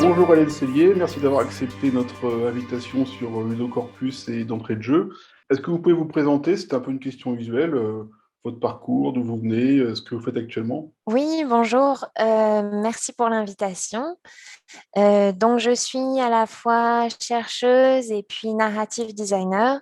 Bonjour Hélène Cellier, merci d'avoir accepté notre invitation sur Ludocorpus et d'entrée de jeu. Est-ce que vous pouvez vous présenter? C'est un peu une question usuelle, votre parcours, d'où vous venez, ce que vous faites actuellement. Oui, bonjour. Merci pour l'invitation. Donc, je suis à la fois chercheuse et puis narrative designer.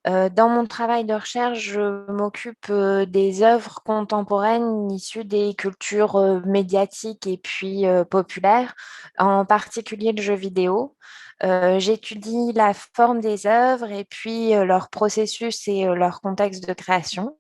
Dans mon travail de recherche, je m'occupe des œuvres contemporaines issues des cultures médiatiques et puis populaires, en particulier le jeu vidéo. J'étudie la forme des œuvres et puis leur processus et leur contexte de création.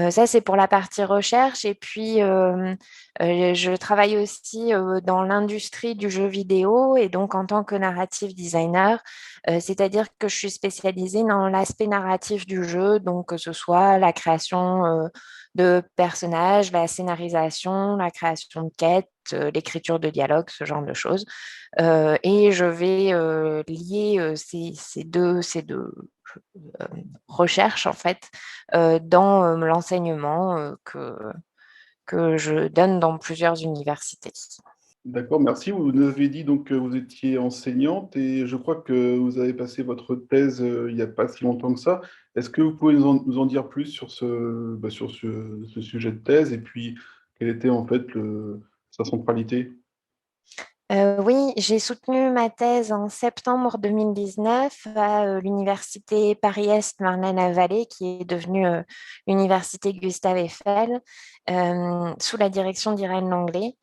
Ça, c'est pour la partie recherche. Et puis, je travaille aussi dans l'industrie du jeu vidéo et donc en tant que narrative designer, c'est-à-dire que je suis spécialisée dans l'aspect narratif du jeu, donc que ce soit la création de personnages, la scénarisation, la création de quêtes, l'écriture de dialogues, ce genre de choses. Et je vais lier ces deux euh, recherches en fait dans l'enseignement que je donne dans plusieurs universités. D'accord, merci. Vous nous avez dit donc que vous étiez enseignante et je crois que vous avez passé votre thèse il n'y a pas si longtemps que ça. Est-ce que vous pouvez nous en dire plus sur ce sujet de thèse et puis quelle était en fait sa centralité? Oui, j'ai soutenu ma thèse en septembre 2019 à l'université Paris-Est Marne-la-Vallée, qui est devenue l'université Gustave Eiffel, sous la direction d'Irène Langlais.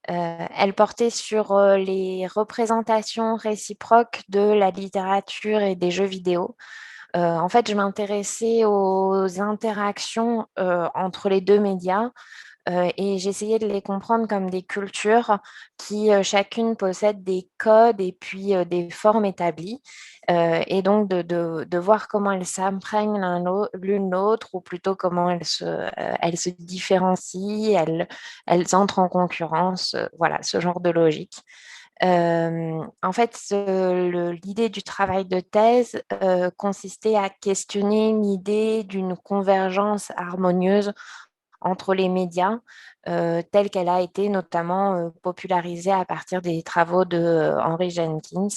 Elle portait sur les représentations réciproques de la littérature et des jeux vidéo. En fait, je m'intéressais aux interactions entre les deux médias et j'essayais de les comprendre comme des cultures qui chacune possède des codes et puis des formes établies, et donc de voir comment elles s'imprègnent l'une l'autre, ou plutôt comment elles se différencient, elles entrent en concurrence, voilà, ce genre de logique. En fait, l'idée du travail de thèse consistait à questionner l'idée d'une convergence harmonieuse entre les médias, telle qu'elle a été notamment popularisée à partir des travaux de Henry Jenkins.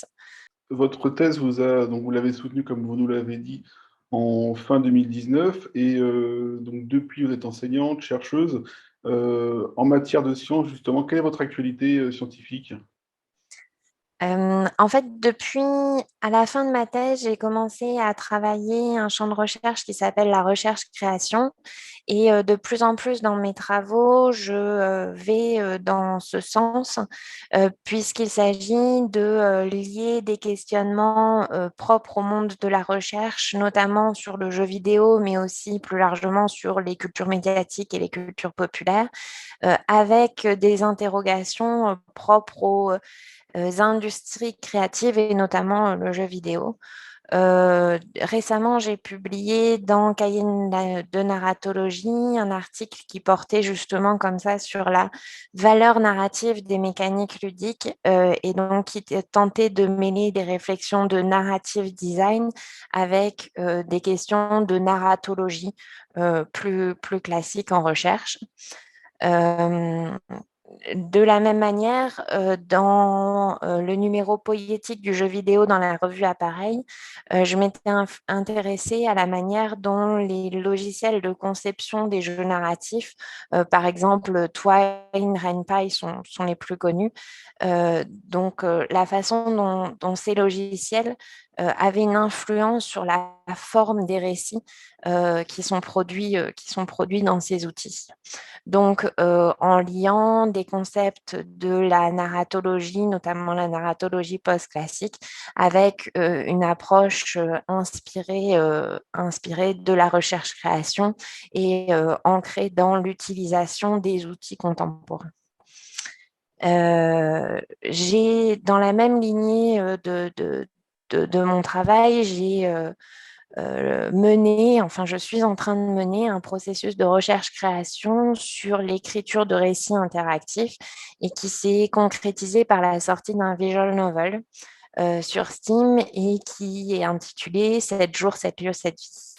Votre thèse donc vous l'avez soutenue comme vous nous l'avez dit en fin 2019 et donc depuis vous êtes enseignante, chercheuse en matière de sciences justement. Quelle est votre actualité scientifique? En fait, depuis à la fin de ma thèse, j'ai commencé à travailler un champ de recherche qui s'appelle la recherche-création. Et de plus en plus dans mes travaux, je vais dans ce sens, puisqu'il s'agit de lier des questionnements propres au monde de la recherche, notamment sur le jeu vidéo, mais aussi plus largement sur les cultures médiatiques et les cultures populaires, avec des interrogations propres aux industries créatives et notamment le jeu vidéo. Récemment, j'ai publié dans Cahiers de narratologie un article qui portait justement comme ça sur la valeur narrative des mécaniques ludiques, et donc qui tentait de mêler des réflexions de narrative design avec des questions de narratologie plus classiques en recherche. Euh, de la même manière, dans le numéro poétique du jeu vidéo dans la revue Appareil, je m'étais intéressée à la manière dont les logiciels de conception des jeux narratifs, par exemple Twine, RenPy sont les plus connus. Donc, la façon dont ces logiciels avaient une influence sur la forme des récits qui sont produits dans ces outils. Donc, en liant des concepts de la narratologie, notamment la narratologie post-classique, avec une approche inspirée de la recherche-création et ancrée dans l'utilisation des outils contemporains. Dans la même lignée de mon travail, j'ai je suis en train de mener un processus de recherche-création sur l'écriture de récits interactifs et qui s'est concrétisé par la sortie d'un visual novel sur Steam et qui est intitulé 7 jours, 7 lieux, 7 vies.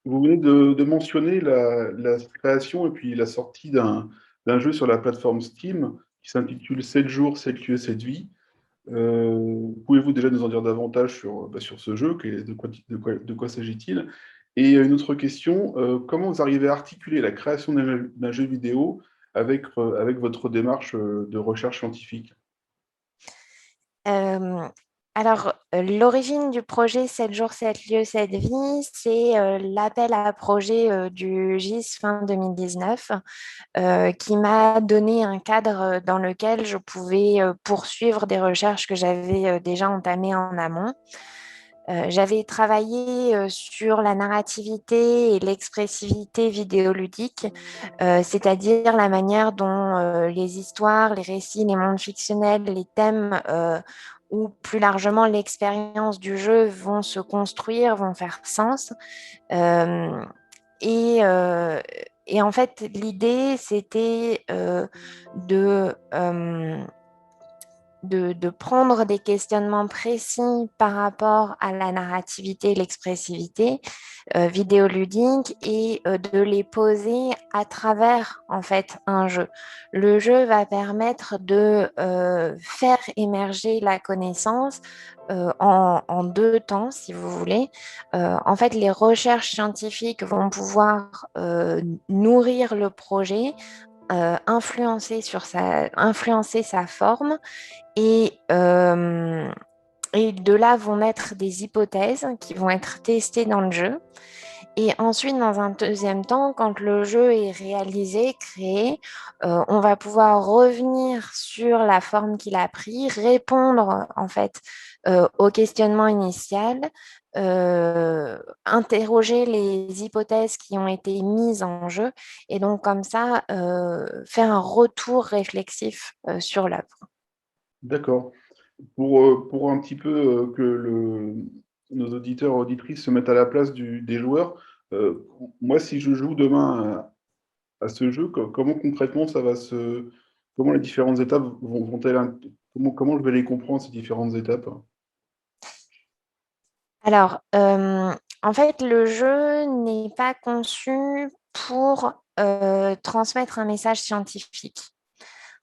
Vous venez de mentionner la création et puis la sortie d'un jeu sur la plateforme Steam qui qui s'intitule 7 jours, 7 lieux, 7 vies. Pouvez-vous déjà nous en dire davantage sur ce jeu? De quoi s'agit-il? Et une autre question, comment vous arrivez à articuler la création d'un jeu vidéo avec votre démarche de recherche scientifique? Euh, L'origine du projet 7 jours, 7 lieux, 7 vies, c'est l'appel à projet du GIS fin 2019 qui m'a donné un cadre dans lequel je pouvais poursuivre des recherches que j'avais déjà entamées en amont. J'avais travaillé sur la narrativité et l'expressivité vidéoludique, c'est-à-dire la manière dont les histoires, les récits, les mondes fictionnels, les thèmes ou plus largement l'expérience du jeu vont se construire, vont faire sens. Euh, et, euh, et en fait, l'idée, c'était de prendre des questionnements précis par rapport à la narrativité et l'expressivité vidéoludique et de les poser à travers en fait un jeu. Le jeu va permettre de faire émerger la connaissance en deux temps, si vous voulez. En fait, les recherches scientifiques vont pouvoir nourrir le projet, influencer sa forme et et de là vont naître des hypothèses qui vont être testées dans le jeu. Et ensuite, dans un deuxième temps, quand le jeu est réalisé, créé, on va pouvoir revenir sur la forme qu'il a pris, répondre en fait au questionnement initial, interroger les hypothèses qui ont été mises en jeu, et donc comme ça, faire un retour réflexif sur l'œuvre. D'accord. Pour un petit peu nos auditeurs et auditrices se mettent à la place des joueurs, moi, si je joue demain à ce jeu, comment concrètement comment les différentes étapes vont-elles, comment je vais les comprendre, ces différentes étapes? Alors, en fait, le jeu n'est pas conçu pour transmettre un message scientifique.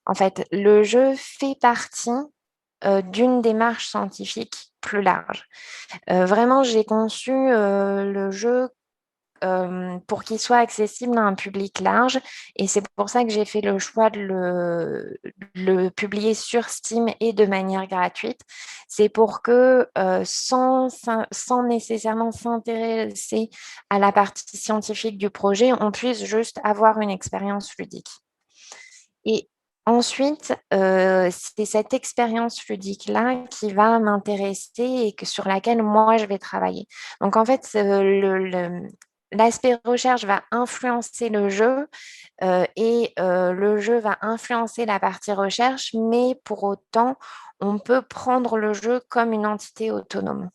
En fait, le jeu fait partie d'une démarche scientifique plus large. Vraiment, j'ai conçu le jeu pour qu'il soit accessible à un public large. Et c'est pour ça que j'ai fait le choix de le publier sur Steam et de manière gratuite. C'est pour que, sans nécessairement s'intéresser à la partie scientifique du projet, on puisse juste avoir une expérience ludique. Et ensuite, c'est cette expérience ludique-là qui va m'intéresser et sur laquelle moi, je vais travailler. Donc, en fait, l'aspect recherche va influencer le jeu et le jeu va influencer la partie recherche, mais pour autant, on peut prendre le jeu comme une entité autonome.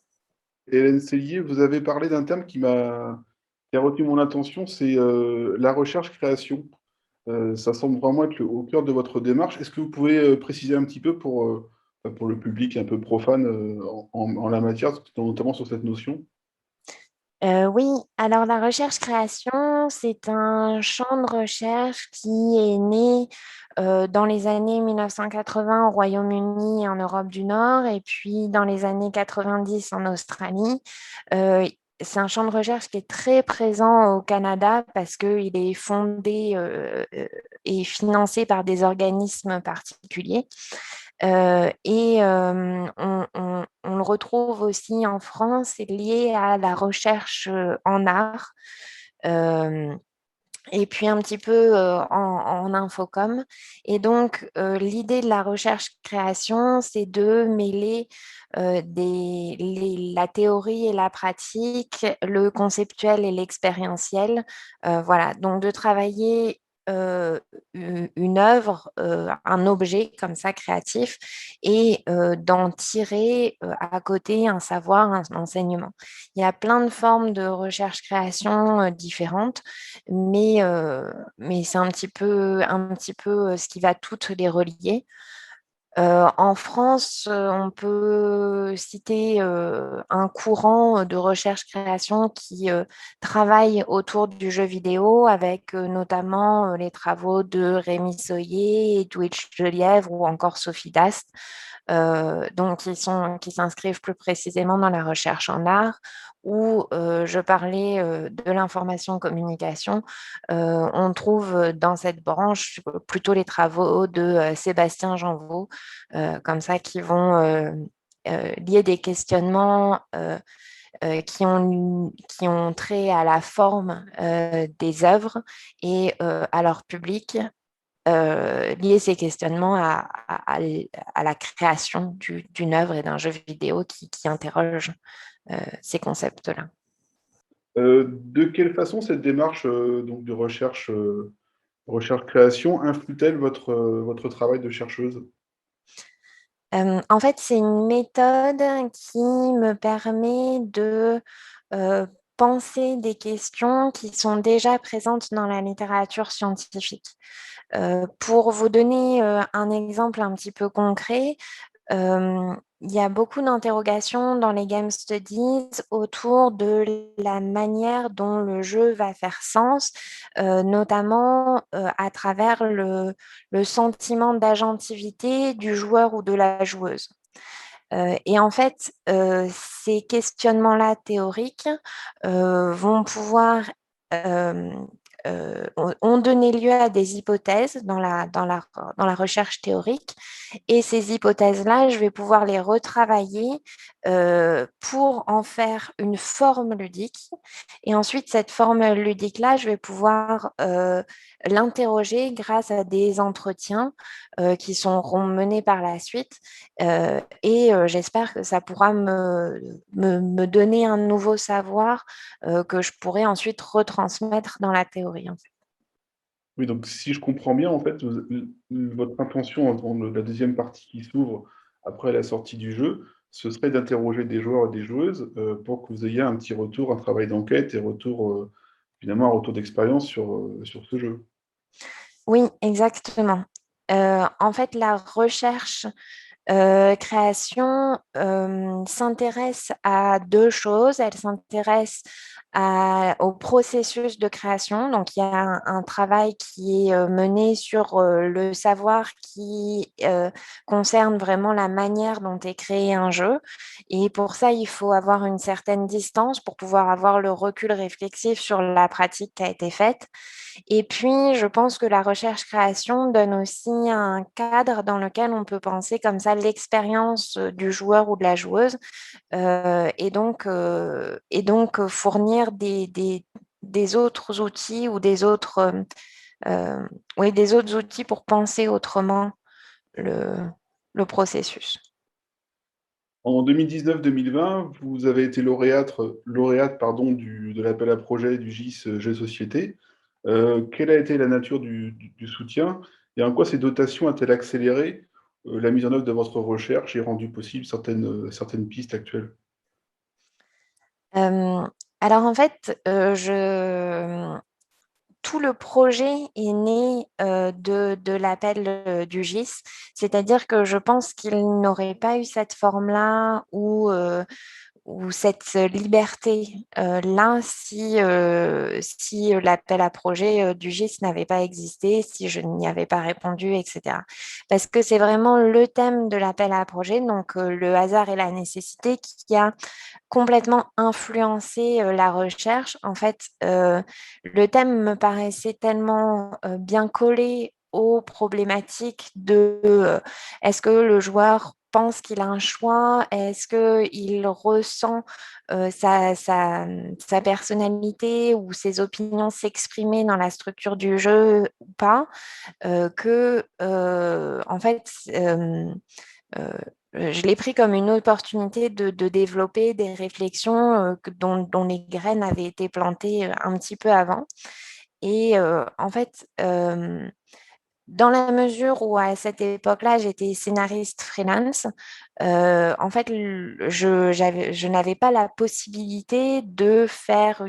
Hélène Sellier, vous avez parlé d'un terme qui a retenu mon attention, c'est la recherche-création. Ça semble vraiment être au cœur de votre démarche. Est-ce que vous pouvez préciser un petit peu pour le public un peu profane en la matière, notamment sur cette notion? Oui, alors la recherche-création, c'est un champ de recherche qui est né dans les années 1980 au Royaume-Uni et en Europe du Nord, et puis dans les années 90 en Australie. Euh, c'est un champ de recherche qui est très présent au Canada parce qu'il est fondé et financé par des organismes particuliers. On le retrouve aussi en France, c'est lié à la recherche en art. Euh, et puis un petit peu en infocom. Et donc, l'idée de la recherche-création, c'est de mêler la théorie et la pratique, le conceptuel et l'expérientiel. Voilà, donc de travailler une œuvre, un objet comme ça créatif, et d'en tirer à côté un savoir, un enseignement. Il y a plein de formes de recherche-création différentes, mais c'est un petit peu ce qui va toutes les relier. En France, on peut citer un courant de recherche-création qui travaille autour du jeu vidéo avec notamment les travaux de Rémi Soyer, Edwidge Delièvre ou encore Sophie Dast, donc qui s'inscrivent plus précisément dans la recherche en art, où je parlais de l'information communication. On trouve dans cette branche plutôt les travaux de Sébastien Janvaux, comme ça, qui vont lier des questionnements qui ont trait à la forme des œuvres et à leur public, lier ces questionnements à la création d'une œuvre et d'un jeu vidéo qui interroge ces concepts-là. De quelle façon cette démarche donc de recherche-création influe-t-elle votre travail de chercheuse? En fait, c'est une méthode qui me permet de euh, penser des questions qui sont déjà présentes dans la littérature scientifique. Pour vous donner un exemple un petit peu concret, il y a beaucoup d'interrogations dans les game studies autour de la manière dont le jeu va faire sens, notamment à travers le sentiment d'agentivité du joueur ou de la joueuse. Et en fait, ces questionnements-là théoriques vont pouvoir euh, ont donné lieu à des hypothèses dans la recherche théorique. Et ces hypothèses-là, je vais pouvoir les retravailler pour en faire une forme ludique. Et ensuite, cette forme ludique-là, je vais pouvoir l'interroger grâce à des entretiens qui seront menés par la suite. Et j'espère que ça pourra me donner un nouveau savoir que je pourrais ensuite retransmettre dans la théorie, en fait. Oui, donc si je comprends bien, en fait, votre intention dans la deuxième partie qui s'ouvre après la sortie du jeu, ce serait d'interroger des joueurs et des joueuses pour que vous ayez un petit retour, un travail d'enquête et finalement un retour d'expérience sur ce jeu. Oui, exactement. En fait, la recherche création s'intéresse à deux choses. Elle s'intéresse au processus de création. Donc, il y a un travail qui est mené sur le savoir qui concerne vraiment la manière dont est créé un jeu. Et pour ça, il faut avoir une certaine distance pour pouvoir avoir le recul réflexif sur la pratique qui a été faite. Et puis, je pense que la recherche-création donne aussi un cadre dans lequel on peut penser comme ça l'expérience du joueur ou de la joueuse et donc fournir des autres outils ou euh, oui, des autres outils pour penser autrement le, le processus. En 2019-2020, vous avez été lauréate pardon, de l'appel à projet du GIS Jeux Société. Quelle a été la nature du soutien et en quoi ces dotations ont-elles accéléré la mise en œuvre de votre recherche et rendu possible certaines pistes actuelles? Euh, alors en fait, tout le projet est né de l'appel du GIS, c'est-à-dire que je pense qu'il n'aurait pas eu cette forme-là ou cette liberté là si l'appel à projet du GIS n'avait pas existé, si je n'y avais pas répondu, etc. Parce que c'est vraiment le thème de l'appel à projet, donc le hasard et la nécessité qui a complètement influencé la recherche. En fait, le thème me paraissait tellement bien collé aux problématiques de est-ce que le joueur pense qu'il a un choix? Est-ce qu'il ressent sa personnalité ou ses opinions s'exprimer dans la structure du jeu ou pas? En fait, euh, je l'ai pris comme une opportunité de développer des réflexions dont les graines avaient été plantées un petit peu avant. Et en fait, dans la mesure où à cette époque-là, j'étais scénariste freelance, en fait, je n'avais pas la possibilité de faire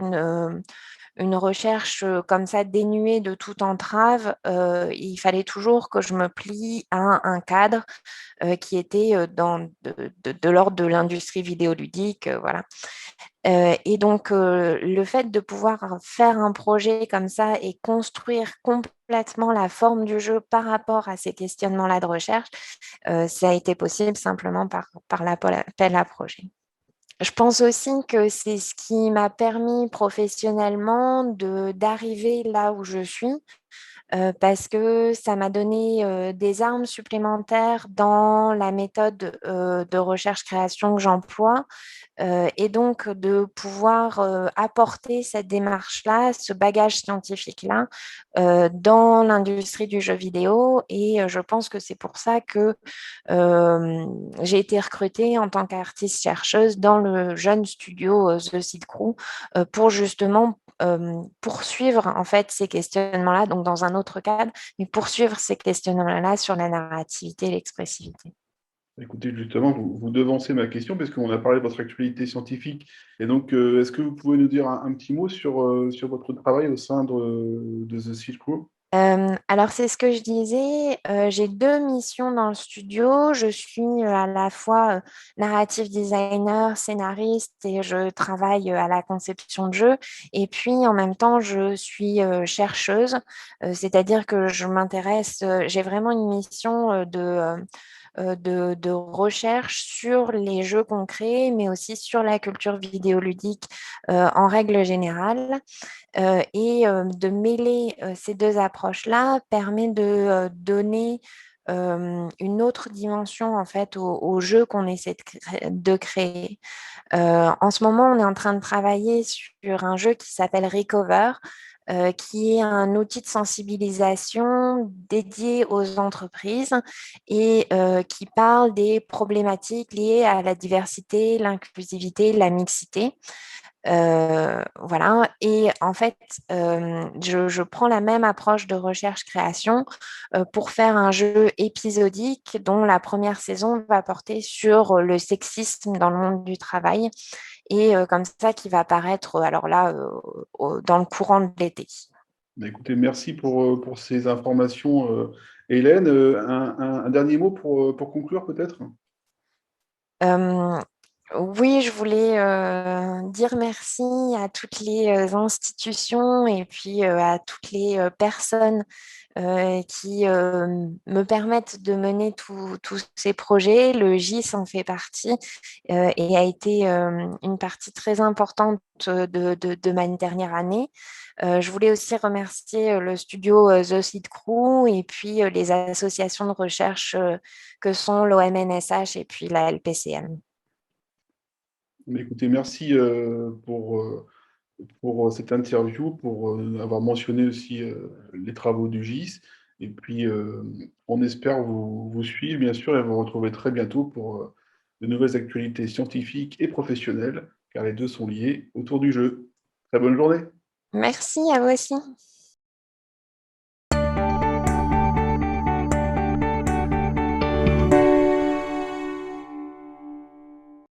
une recherche comme ça dénuée de toute entrave, il fallait toujours que je me plie à un cadre qui était de l'ordre de l'industrie vidéoludique, voilà. Et donc, le fait de pouvoir faire un projet comme ça et construire complètement la forme du jeu par rapport à ces questionnements-là de recherche, ça a été possible simplement par l'appel à projet. Je pense aussi que c'est ce qui m'a permis professionnellement d'arriver là où je suis, parce que ça m'a donné des armes supplémentaires dans la méthode de recherche-création que j'emploie, et donc de pouvoir apporter cette démarche-là, ce bagage scientifique-là, dans l'industrie du jeu vidéo. Et je pense que c'est pour ça que j'ai été recrutée en tant qu'artiste-chercheuse dans le jeune studio The Seed Crew, pour justement poursuivre en fait ces questionnements-là, donc dans un autre cadre, mais poursuivre ces questionnements-là sur la narrativité et l'expressivité. Écoutez, justement, vous devancez ma question parce qu'on a parlé de votre actualité scientifique. Et donc, est-ce que vous pouvez nous dire un petit mot sur votre travail au sein de The Silk Room? Alors, c'est ce que je disais. J'ai deux missions dans le studio. Je suis à la fois narrative designer, scénariste et je travaille à la conception de jeux. Et puis, en même temps, je suis chercheuse, c'est-à-dire que je m'intéresse, j'ai vraiment une mission de recherche sur les jeux concrets, mais aussi sur la culture vidéoludique en règle générale. Et de mêler ces deux approches-là permet de donner une autre dimension en fait au jeu qu'on essaie de créer. En ce moment, on est en train de travailler sur un jeu qui s'appelle Recover, qui est un outil de sensibilisation dédié aux entreprises et qui parle des problématiques liées à la diversité, l'inclusivité, la mixité. Voilà. Et en fait, je prends la même approche de recherche-création pour faire un jeu épisodique dont la première saison va porter sur le sexisme dans le monde du travail et comme ça qui va apparaître alors là dans le courant de l'été. Bah, écoutez, merci pour ces informations, Hélène. Un dernier mot pour conclure, peut-être? Euh, Oui, je voulais dire merci à toutes les institutions et puis à toutes les personnes qui me permettent de mener tous ces projets. Le GIS en fait partie et a été une partie très importante de ma dernière année. Je voulais aussi remercier le studio The Seed Crew et puis les associations de recherche que sont l'OMNSH et puis la LPCM. Mais écoutez, merci pour cette interview, pour avoir mentionné aussi les travaux du GIS. Et puis, on espère vous suivre, bien sûr, et vous retrouver très bientôt pour de nouvelles actualités scientifiques et professionnelles, car les deux sont liés autour du jeu. Très bonne journée. Merci à vous aussi.